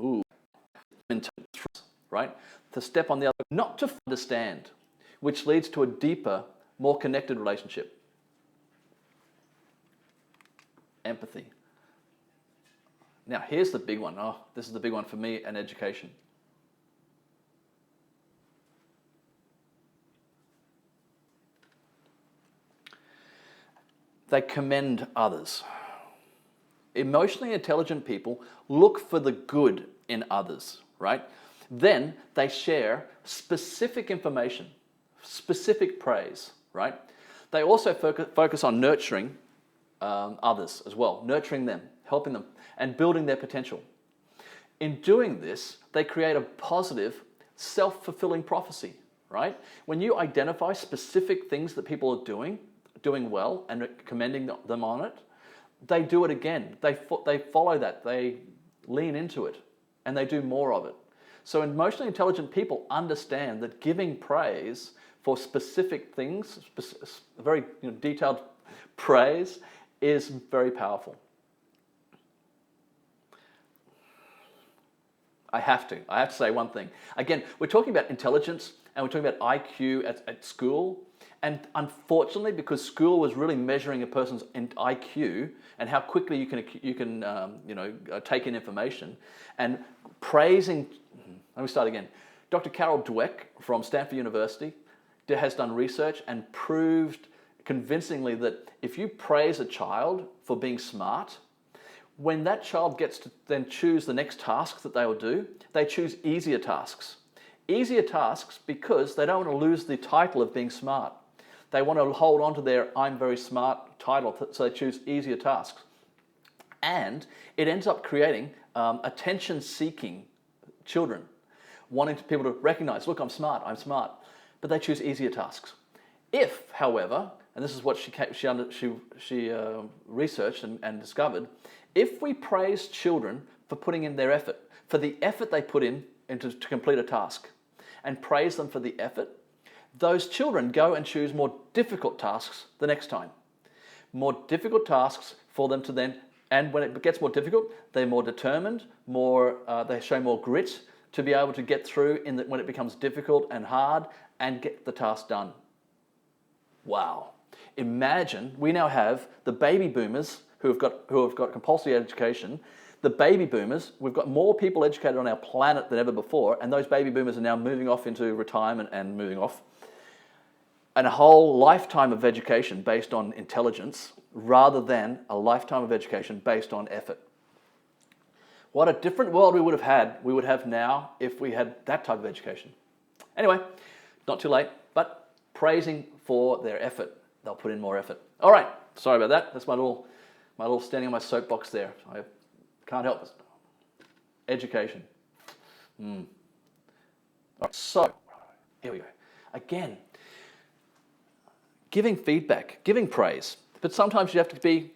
Ooh, right? To step on the other, not to understand, which leads to a deeper, more connected relationship. Empathy. Now, here's the big one. Oh, this is the big one for me and education. They commend others. Emotionally intelligent people look for the good in others, right? Then they share specific information, specific praise, right? They also focus on nurturing others as well, nurturing them, helping them, and building their potential. In doing this, they create a positive, self-fulfilling prophecy, right? When you identify specific things that people are doing well, and commending them on it, they do it again. They follow that. They lean into it, and they do more of it. So emotionally intelligent people understand that giving praise for specific things, very detailed praise, is very powerful. I have to say one thing. Again, we're talking about intelligence, and we're talking about IQ at school. And unfortunately, because school was really measuring a person's IQ and how quickly you can take in information, and praising. Let me start again. Dr. Carol Dweck from Stanford University has done research and proved convincingly that if you praise a child for being smart, when that child gets to then choose the next task that they will do, they choose easier tasks. Easier tasks because they don't want to lose the title of being smart. They want to hold on to their "I'm very smart" title, so they choose easier tasks. And it ends up creating attention-seeking children, wanting people to recognize, look, I'm smart, but they choose easier tasks. If, however, and this is what she researched and discovered, if we praise children for putting in their effort, for the effort they put in to complete a task, and praise them for the effort, those children go and choose more difficult tasks the next time. More difficult tasks for them to then, and when it gets more difficult, they're more determined, they show more grit to be able to get through when it becomes difficult and hard and get the task done. Wow. Imagine we now have the baby boomers who have got compulsory education. The baby boomers, we've got more people educated on our planet than ever before, and those baby boomers are now moving off into retirement and moving off. And a whole lifetime of education based on intelligence rather than a lifetime of education based on effort. What a different world we would have now if we had that type of education. Anyway, not too late, but praising for their effort. They'll put in more effort. All right, sorry about that. That's my little standing on my soapbox there. I can't help it. Education. All right, so, here we go. Again, giving feedback, giving praise. But sometimes you have to be,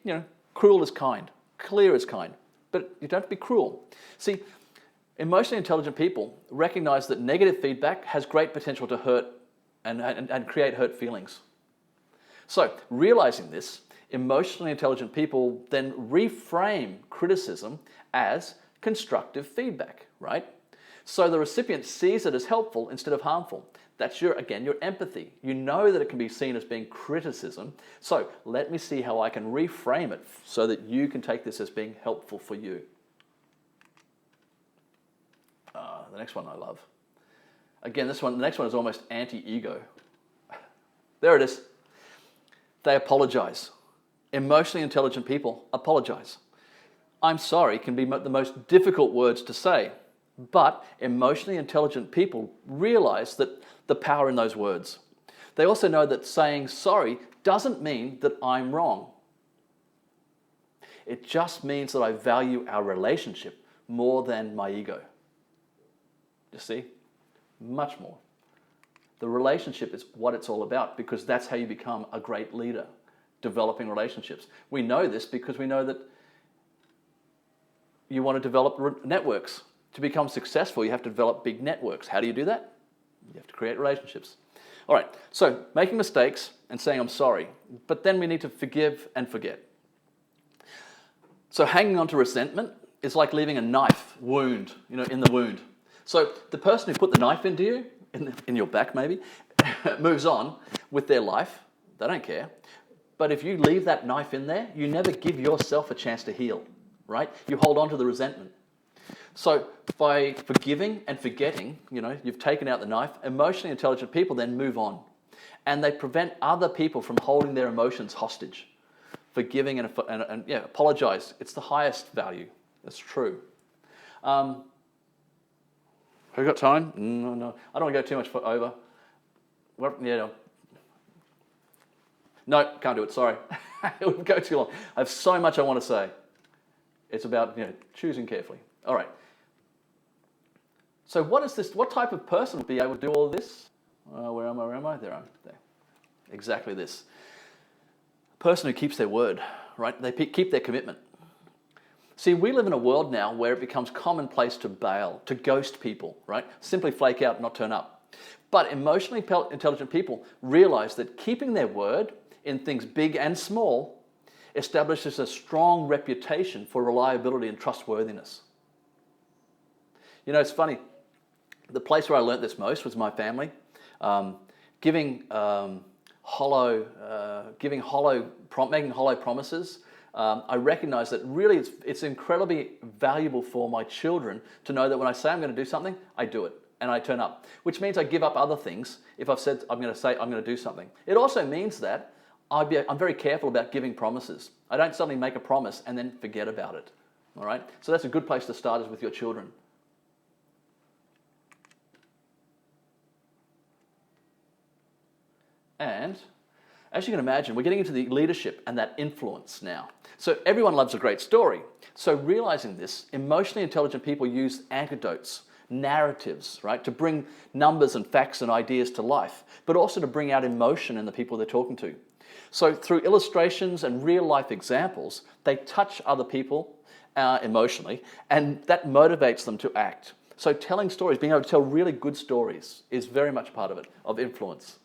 cruel is kind, clear is kind. But you don't have to be cruel. See, emotionally intelligent people recognize that negative feedback has great potential to hurt and create hurt feelings. So, realizing this, emotionally intelligent people then reframe criticism as constructive feedback, right? So the recipient sees it as helpful instead of harmful. That's your empathy. You know that it can be seen as being criticism. So let me see how I can reframe it so that you can take this as being helpful for you. The next one I love. Again, the next one is almost anti-ego. There it is. They apologize. Emotionally intelligent people apologize. I'm sorry can be the most difficult words to say, but emotionally intelligent people realize that the power in those words. They also know that saying sorry doesn't mean that I'm wrong. It just means that I value our relationship more than my ego. You see? Much more. The relationship is what it's all about, because that's how you become a great leader, developing relationships. We know this because we know that you want to develop networks. To become successful, you have to develop big networks. How do you do that? You have to create relationships. All right, so making mistakes and saying I'm sorry, but then we need to forgive and forget. So hanging on to resentment is like leaving a knife wound, in the wound. So the person who put the knife into you, in your back maybe, moves on with their life. They don't care. But if you leave that knife in there, you never give yourself a chance to heal, right? You hold on to the resentment. So by forgiving and forgetting, you've taken out the knife, emotionally intelligent people then move on. And they prevent other people from holding their emotions hostage. Forgiving and apologize. It's the highest value. It's true. Have we got time? No. I don't want to go too much over. Well, yeah, no, can't do it. Sorry. It would go too long. I have so much I want to say. It's about choosing carefully. All right. So what is this? What type of person would be able to do all of this? Where am I? There I am. There. Exactly this. A person who keeps their word, right? They keep their commitment. See, we live in a world now where it becomes commonplace to bail, to ghost people, right? Simply flake out and not turn up. But emotionally intelligent people realize that keeping their word in things big and small establishes a strong reputation for reliability and trustworthiness. It's funny. The place where I learnt this most was my family. Making hollow promises. I recognize that really it's incredibly valuable for my children to know that when I say I'm going to do something, I do it and I turn up, which means I give up other things if I've said I'm going to do something. It also means that I'm very careful about giving promises. I don't suddenly make a promise and then forget about it. All right? So that's a good place to start, is with your children. And as you can imagine, we're getting into the leadership and that influence now. So everyone loves a great story. So realizing this, emotionally intelligent people use anecdotes, narratives, right, to bring numbers and facts and ideas to life, but also to bring out emotion in the people they're talking to. So through illustrations and real-life examples, they touch other people emotionally, and that motivates them to act. So telling stories, being able to tell really good stories, is very much part of it, of influence.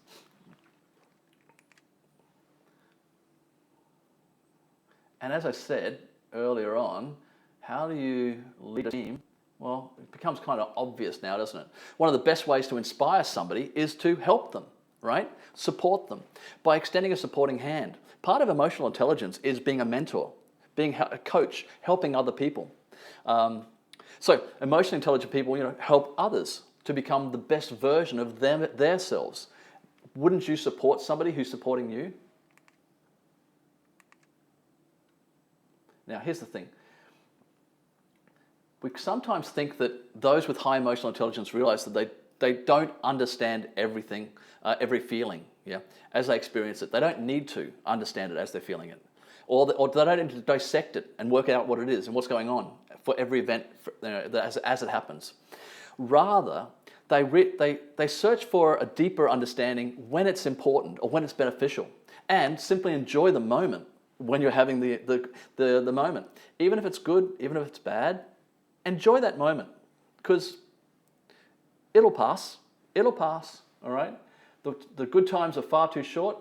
And as I said earlier on, how do you lead a team? Well, it becomes kind of obvious now, doesn't it? One of the best ways to inspire somebody is to help them, right? Support them by extending a supporting hand. Part of emotional intelligence is being a mentor, being a coach, helping other people. So emotionally intelligent people, help others to become the best version of themselves. Wouldn't you support somebody who's supporting you? Now, here's the thing. We sometimes think that those with high emotional intelligence realize that they don't understand everything, every feeling, as they experience it. They don't need to understand it as they're feeling it. Or they don't need to dissect it and work out what it is and what's going on for every event as it happens. Rather, they search for a deeper understanding when it's important or when it's beneficial, and simply enjoy the moment when you're having the moment. Even if it's good, even if it's bad, enjoy that moment, because it'll pass, all right? The good times are far too short,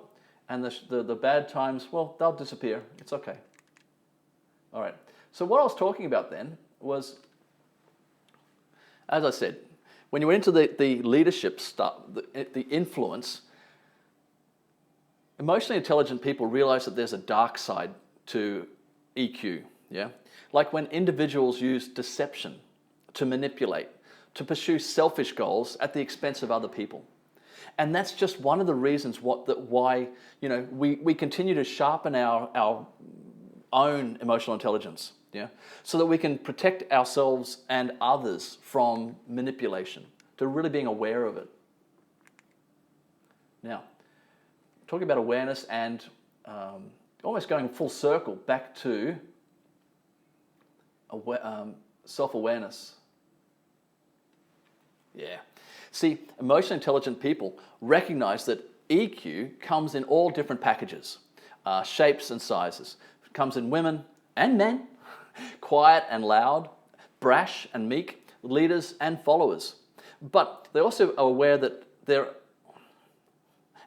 and the bad times, well, they'll disappear. It's okay. All right. So what I was talking about then was, as I said, when you're into the leadership stuff, the influence, emotionally intelligent people realize that there's a dark side to EQ, Like when individuals use deception to manipulate, to pursue selfish goals at the expense of other people. And that's just one of the reasons why we continue to sharpen our own emotional intelligence, so that we can protect ourselves and others from manipulation, to really being aware of it. Now, talking about awareness and almost going full circle back to self-awareness. Yeah. See, emotionally intelligent people recognize that EQ comes in all different packages, shapes and sizes. It comes in women and men, quiet and loud, brash and meek, leaders and followers. But they also are aware that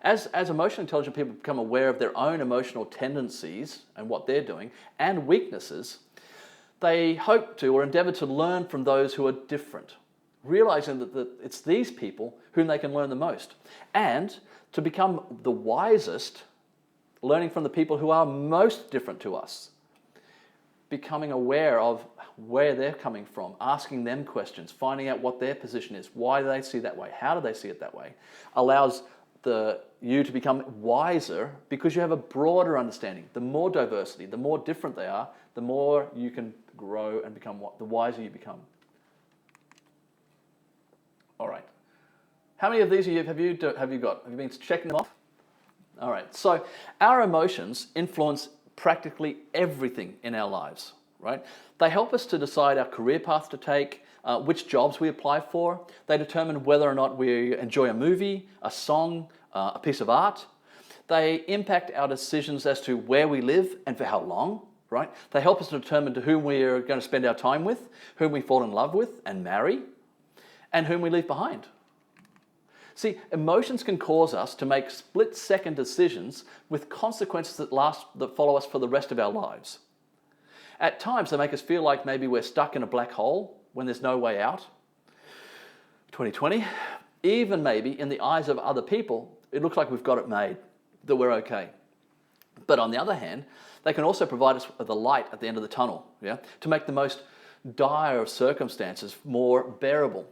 as emotionally intelligent people become aware of their own emotional tendencies and what they're doing and weaknesses, they hope to or endeavor to learn from those who are different, realizing that it's these people whom they can learn the most, and to become the wisest, learning from the people who are most different to us, becoming aware of where they're coming from, asking them questions, finding out what their position is, why do they see that way, how do they see it that way, allows you to become wiser because you have a broader understanding. The more diversity, the more different they are, the more you can grow and become the wiser you become. All right. How many of these have you got? Have you been checking them off? All right. So our emotions influence practically everything in our lives, right? They help us to decide our career path to take, which jobs we apply for. They determine whether or not we enjoy a movie, a song, a piece of art. They impact our decisions as to where we live and for how long, right? They help us to determine to whom we are going to spend our time with, whom we fall in love with and marry, and whom we leave behind. See, emotions can cause us to make split-second decisions with consequences that follow us for the rest of our lives. At times, they make us feel like maybe we're stuck in a black hole when there's no way out. 2020, even maybe in the eyes of other people, it looks like we've got it made, that we're okay. But on the other hand, they can also provide us with the light at the end of the tunnel, to make the most dire of circumstances more bearable.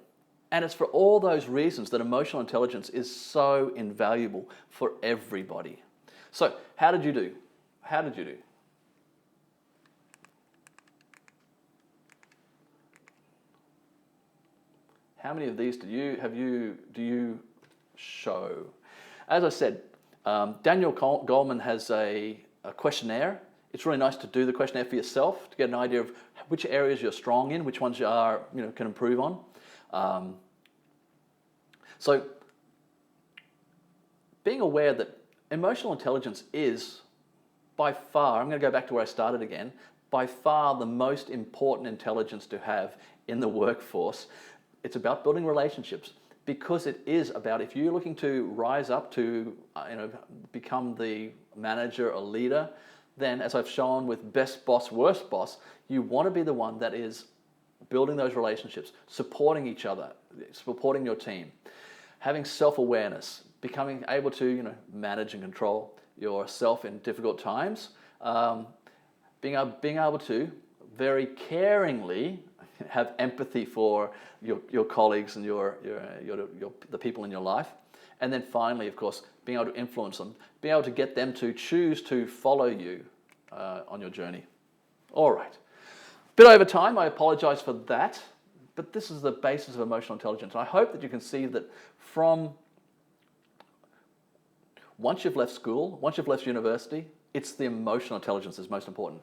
And it's for all those reasons that emotional intelligence is so invaluable for everybody. So, how did you do? How did you do? How many of these do you show? As I said, Daniel Goldman has a questionnaire. It's really nice to do the questionnaire for yourself to get an idea of which areas you're strong in, which ones you are, can improve on. So, being aware that emotional intelligence is by far, I'm going to go back to where I started again, by far the most important intelligence to have in the workforce. It's about building relationships, because it is about, if you're looking to rise up to become the manager or leader, then as I've shown with best boss, worst boss, you want to be the one that is building those relationships, supporting each other, supporting your team, having self-awareness, becoming able to manage and control yourself in difficult times, being able to very caringly have empathy for your colleagues and the people in your life. And then finally, of course, being able to influence them, being able to get them to choose to follow you on your journey. All right. Bit over time, I apologize for that, but this is the basis of emotional intelligence. I hope that you can see that from once you've left school, once you've left university, it's the emotional intelligence that's most important.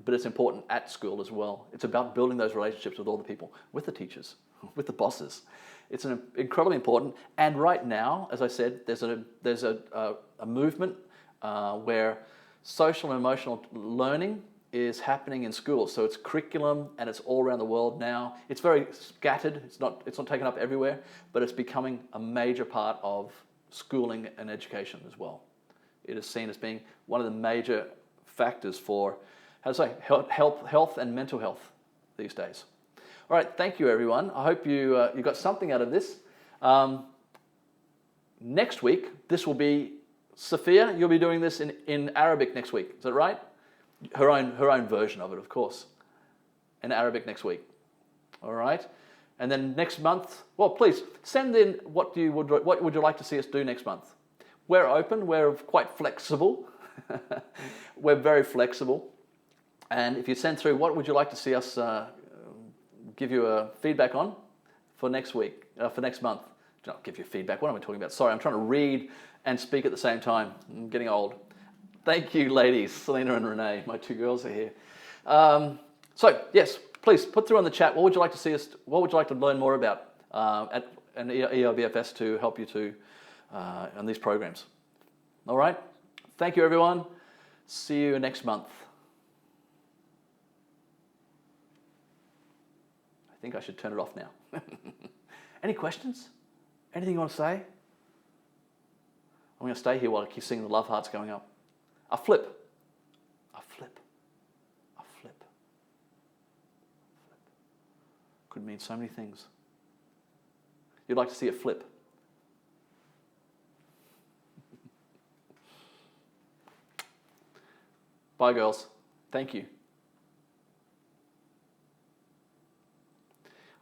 But it's important at school as well. It's about building those relationships with all the people, with the teachers, with the bosses. It's incredibly important. And right now, as I said, there's a movement where social and emotional learning is happening in schools. So it's curriculum, and it's all around the world now. It's very scattered. It's not taken up everywhere, but it's becoming a major part of schooling and education as well. It is seen as being one of the major factors for health and mental health these days. All right, thank you everyone. I hope you got something out of this. Next week, this will be Sophia. You'll be doing this in Arabic next week. Is that right? Her own version of it, of course, in Arabic next week. All right. And then next month, well, please send in what would you like to see us do next month. We're open. We're quite flexible. We're very flexible. And if you send through what would you like to see us give you a feedback on for next week, for next month. I'll give you feedback. What am I talking about? Sorry, I'm trying to read and speak at the same time. I'm getting old. Thank you, ladies. Selena and Renee, my two girls are here. So, yes, please put through on the chat, what would you like to see us, what would you like to learn more about at an EIBFS to help you to on these programs. All right? Thank you, everyone. See you next month. I think I should turn it off now. Any questions? Anything you want to say? I'm going to stay here while I keep seeing the love hearts going up. A flip. A flip. A flip. Could mean so many things. You'd like to see a flip. Bye, girls. Thank you.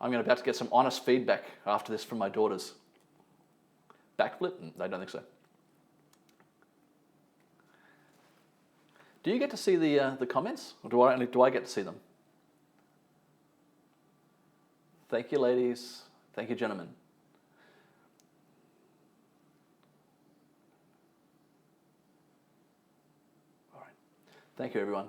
I'm about to get some honest feedback after this from my daughters. Backflip? I don't think so. Do you get to see the comments, or do I get to see them? Thank you, ladies. Thank you, gentlemen. All right. Thank you, everyone.